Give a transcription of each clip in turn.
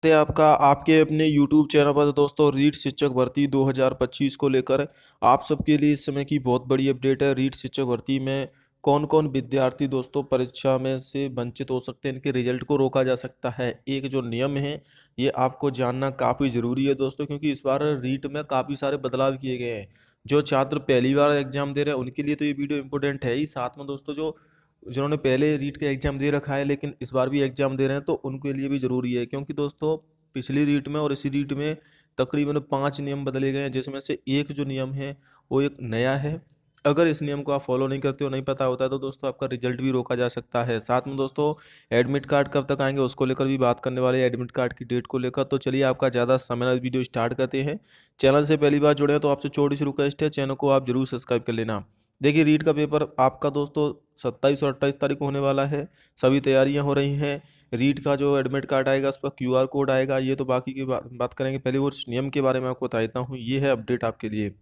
आपका आपके अपने YouTube चैनल पर दोस्तों रीट शिक्षक भर्ती 2025 को लेकर आप सबके लिए इस समय की बहुत बड़ी अपडेट है। रीट शिक्षक भर्ती में कौन कौन विद्यार्थी दोस्तों परीक्षा में से वंचित हो सकते हैं, इनके रिजल्ट को रोका जा सकता है। एक जो नियम है ये आपको जानना काफ़ी ज़रूरी है दोस्तों, क्योंकि इस बार रीट में काफ़ी सारे बदलाव किए गए हैं। जो छात्र पहली बार एग्जाम दे रहे हैं उनके लिए तो ये वीडियो इंपॉर्टेंट है ही, साथ में दोस्तों जो जिन्होंने पहले रीट का एग्ज़ाम दे रखा है लेकिन इस बार भी एग्ज़ाम दे रहे हैं तो उनके लिए भी ज़रूरी है, क्योंकि दोस्तों पिछली रीट में और इसी रीट में तकरीबन 5 नियम बदले गए हैं, जिसमें से एक जो नियम है वो एक नया है। अगर इस नियम को आप फॉलो नहीं करते हो, नहीं पता होता है, तो दोस्तों आपका रिजल्ट भी रोका जा सकता है। साथ में दोस्तों एडमिट कार्ड कब तक आएंगे उसको लेकर भी बात करने वाले हैं, एडमिट कार्ड की डेट को लेकर। तो चलिए आपका ज़्यादा समय ना वीडियो स्टार्ट करते हैं। चैनल से पहली बार जुड़े हैं तो आपसे छोटी सी रिक्वेस्ट है, चैनल को आप जरूर सब्सक्राइब कर लेना। देखिए रीट का पेपर आपका दोस्तों 27 और 28 तारीख को होने वाला है। सभी तैयारियां हो रही हैं। रीट का जो एडमिट कार्ड आएगा उस पर क्यूआर कोड आएगा। ये तो बाकी की बात करेंगे, पहले वो नियम के बारे में आपको बता देता हूँ। ये है अपडेट आपके लिए।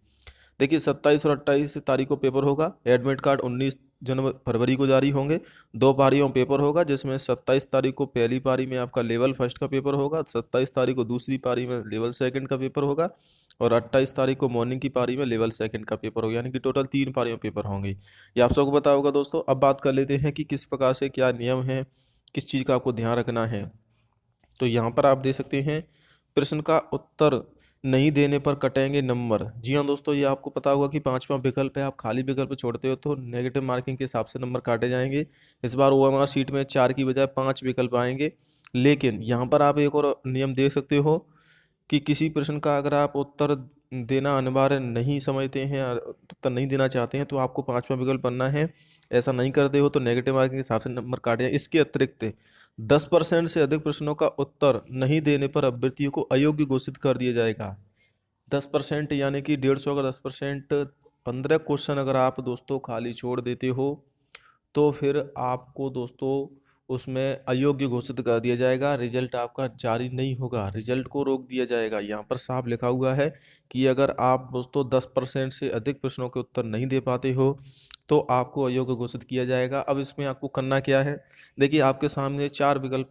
देखिए 27 और 28 तारीख को पेपर होगा। एडमिट कार्ड 19 जनवरी फरवरी को जारी होंगे। 2 पारियों में पेपर होगा, जिसमें 27 तारीख को पहली पारी में आपका लेवल फर्स्ट का पेपर होगा, 27 तारीख को दूसरी पारी में लेवल सेकंड का पेपर होगा और 28 तारीख को मॉर्निंग की पारी में लेवल सेकंड का पेपर होगा। यानी कि टोटल 3 पारियों में पेपर होंगे। ये आप सबको पता होगा दोस्तों। अब बात कर लेते हैं कि किस प्रकार से क्या नियम है, किस चीज़ का आपको ध्यान रखना है। तो यहाँ पर आप देख सकते हैं, प्रश्न का उत्तर नहीं देने पर कटेंगे नंबर। जी हाँ दोस्तों, ये आपको पता होगा कि 5वां विकल्प है, आप खाली विकल्प छोड़ते हो तो नेगेटिव मार्किंग के हिसाब से नंबर काटे जाएंगे। इस बार ओएमआर शीट में 4 की बजाय 5 विकल्प आएंगे। लेकिन यहाँ पर आप एक और नियम देख सकते हो कि किसी प्रश्न का अगर आप उत्तर देना अनिवार्य नहीं समझते हैं, उत्तर नहीं देना चाहते हैं, तो आपको 5वां विकल्प बनना है। ऐसा नहीं करते हो तो नेगेटिव मार्किंग के हिसाब से नंबर काटे जाएंगे। इसके अतिरिक्त 10% से अधिक प्रश्नों का उत्तर नहीं देने पर अभ्यर्थियों को अयोग्य घोषित कर दिया जाएगा। 10% यानी कि 150 का 10%, 15 क्वेश्चन अगर आप दोस्तों खाली छोड़ देते हो तो फिर आपको दोस्तों उसमें अयोग्य घोषित कर दिया जाएगा। रिजल्ट आपका जारी नहीं होगा, रिजल्ट को रोक दिया जाएगा। यहाँ पर साफ लिखा हुआ है कि अगर आप दोस्तों 10% से अधिक प्रश्नों के उत्तर नहीं दे पाते हो तो आपको अयोग्य घोषित किया जाएगा। अब इसमें आपको करना क्या है। देखिए आपके सामने 4 विकल्प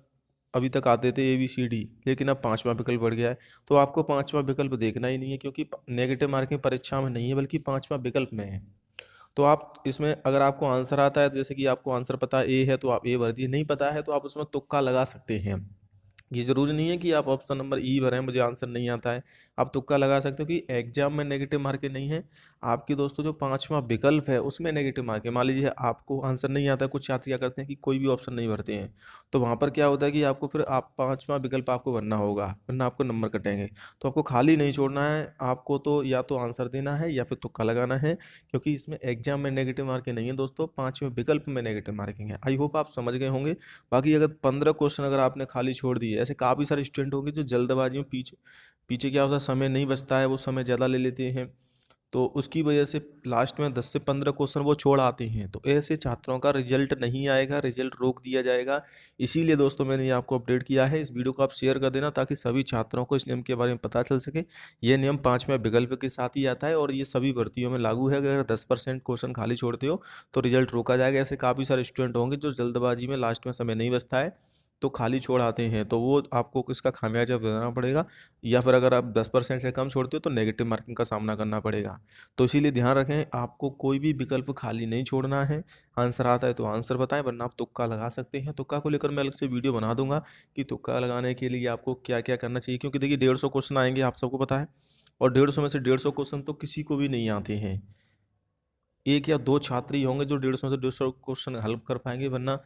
अभी तक आते थे ABCD, लेकिन अब 5वां विकल्प बढ़ गया है। तो आपको 5वां विकल्प देखना ही नहीं है, क्योंकि नेगेटिव मार्किंग परीक्षा में नहीं है बल्कि 5वां विकल्प में है। तो आप इसमें अगर आपको आंसर आता है, तो जैसे कि आपको आंसर पता ए है तो आप ए भर दिए, नहीं पता है तो आप उसमें तुक्का लगा सकते हैं। ये जरूरी नहीं है कि आप ऑप्शन नंबर ई भरें मुझे आंसर नहीं आता है। आप तुक्का लगा सकते हो कि एग्जाम में नेगेटिव मार्किंग नहीं है। आपकी दोस्तों जो 5वां विकल्प है उसमें नेगेटिव मार्किंग, मान लीजिए आपको आंसर नहीं आता है, कुछ छात्र क्या करते हैं कि कोई भी ऑप्शन नहीं भरते हैं। तो वहाँ पर क्या होता है कि आपको फिर आप 5वां विकल्प आपको भरना होगा, वरना आपको नंबर कटेंगे। तो आपको खाली नहीं छोड़ना है, आपको तो या तो आंसर देना है या फिर तुक्का लगाना है, क्योंकि इसमें एग्जाम में नेगेटिव मार्किंग नहीं है दोस्तों, 5वें विकल्प में नेगेटिव मार्किंग है। आई होप आप समझ गए होंगे। बाकी अगर 15 क्वेश्चन अगर आपने खाली छोड़ दिए, ऐसे काफ़ी सारे स्टूडेंट होंगे जो जल्दबाजी में पीछे पीछे क्या होता है, समय नहीं बचता है, वो समय ज़्यादा ले लेते हैं, तो उसकी वजह से लास्ट में 10 से 15 क्वेश्चन वो छोड़ आते हैं। तो ऐसे छात्रों का रिजल्ट नहीं आएगा, रिजल्ट रोक दिया जाएगा। इसीलिए दोस्तों मैंने ये आपको अपडेट किया है। इस वीडियो को आप शेयर कर देना ताकि सभी छात्रों को इस नियम के बारे में पता चल सके। ये नियम 5वें विकल्प के साथ ही आता है और ये सभी भर्तियों में लागू है। अगर 10% क्वेश्चन खाली छोड़ते हो तो रिजल्ट रोका जाएगा। ऐसे काफ़ी सारे स्टूडेंट होंगे जो जल्दबाजी में लास्ट में समय नहीं बचता है तो खाली छोड़ आते हैं, तो वो आपको इसका खामियाजा देना पड़ेगा। या फिर अगर आप 10% से कम छोड़ते हो तो नेगेटिव मार्किंग का सामना करना पड़ेगा। तो इसीलिए ध्यान रखें, आपको कोई भी विकल्प खाली नहीं छोड़ना है। आंसर आता है तो आंसर बताएं, वरना आप तुक्का लगा सकते हैं। तुक्का को लेकर मैं अलग से वीडियो बना दूंगा कि तुक्का लगाने के लिए आपको क्या क्या करना चाहिए, क्योंकि देखिए 150 क्वेश्चन आएंगे, आप सबको पता है। और 150 में से 150 क्वेश्चन तो किसी को भी नहीं आते हैं। एक या दो छात्र ही होंगे जो 150 में से 150 क्वेश्चन हल कर पाएंगे, वरना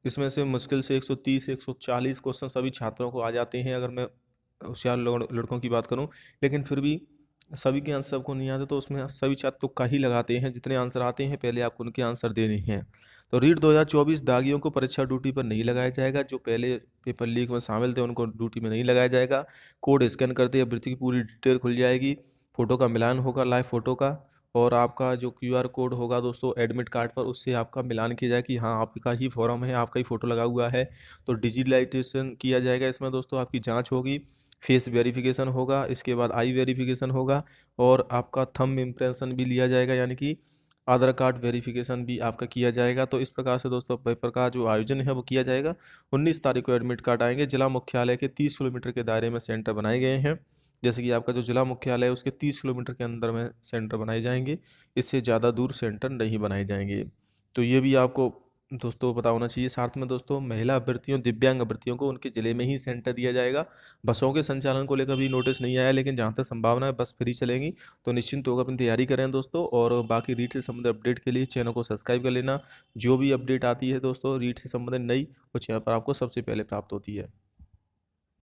इसमें से मुश्किल से 130 140 क्वेश्चन सभी छात्रों को आ जाते हैं, अगर मैं होशियार लड़कों की बात करूं। लेकिन फिर भी सभी के आंसर सबको नहीं आते, तो उसमें सभी छात्र तुक्का ही लगाते हैं। जितने आंसर आते हैं पहले आपको उनके आंसर देने हैं। तो रीट 2024 दागियों को परीक्षा ड्यूटी पर नहीं लगाया जाएगा। जो पहले पेपर लीक में शामिल थे उनको ड्यूटी में नहीं लगाया जाएगा। कोड स्कैन करते अभ्यर्थी की पूरी डिटेल खुल जाएगी। फोटो का मिलान होगा, लाइव फोटो का, और आपका जो क्यूआर कोड होगा दोस्तों एडमिट कार्ड पर, उससे आपका मिलान किया जाए कि हाँ आपका ही फॉर्म है, आपका ही फ़ोटो लगा हुआ है। तो डिजिटलाइजेशन किया जाएगा इसमें दोस्तों। आपकी जांच होगी, फेस वेरिफिकेशन होगा, इसके बाद आई वेरिफिकेशन होगा और आपका थंब इम्प्रेशन भी लिया जाएगा। यानी कि आधार कार्ड वेरिफिकेशन भी आपका किया जाएगा। तो इस प्रकार से दोस्तों पेपर का जो आयोजन है वो किया जाएगा। 19 तारीख को एडमिट कार्ड आएंगे। जिला मुख्यालय के 30 किलोमीटर के दायरे में सेंटर बनाए गए हैं। जैसे कि आपका जो जिला मुख्यालय है उसके 30 किलोमीटर के अंदर में सेंटर बनाए जाएंगे। इससे ज़्यादा दूर सेंटर नहीं बनाए जाएंगे। तो ये भी आपको दोस्तों पता होना चाहिए। साथ में दोस्तों महिला अभ्यर्थियों, दिव्यांग अभ्यर्थियों को उनके ज़िले में ही सेंटर दिया जाएगा। बसों के संचालन को लेकर भी नोटिस नहीं आया, लेकिन जहाँ तक संभावना है बस फ्री चलेंगी। तो निश्चिंत होकर अपनी तैयारी करें दोस्तों। और बाकी रीट से संबंधित अपडेट के लिए चैनल को सब्सक्राइब कर लेना। जो भी अपडेट आती है दोस्तों रीट से संबंधित नई, वो चैनल पर आपको सबसे पहले प्राप्त होती है।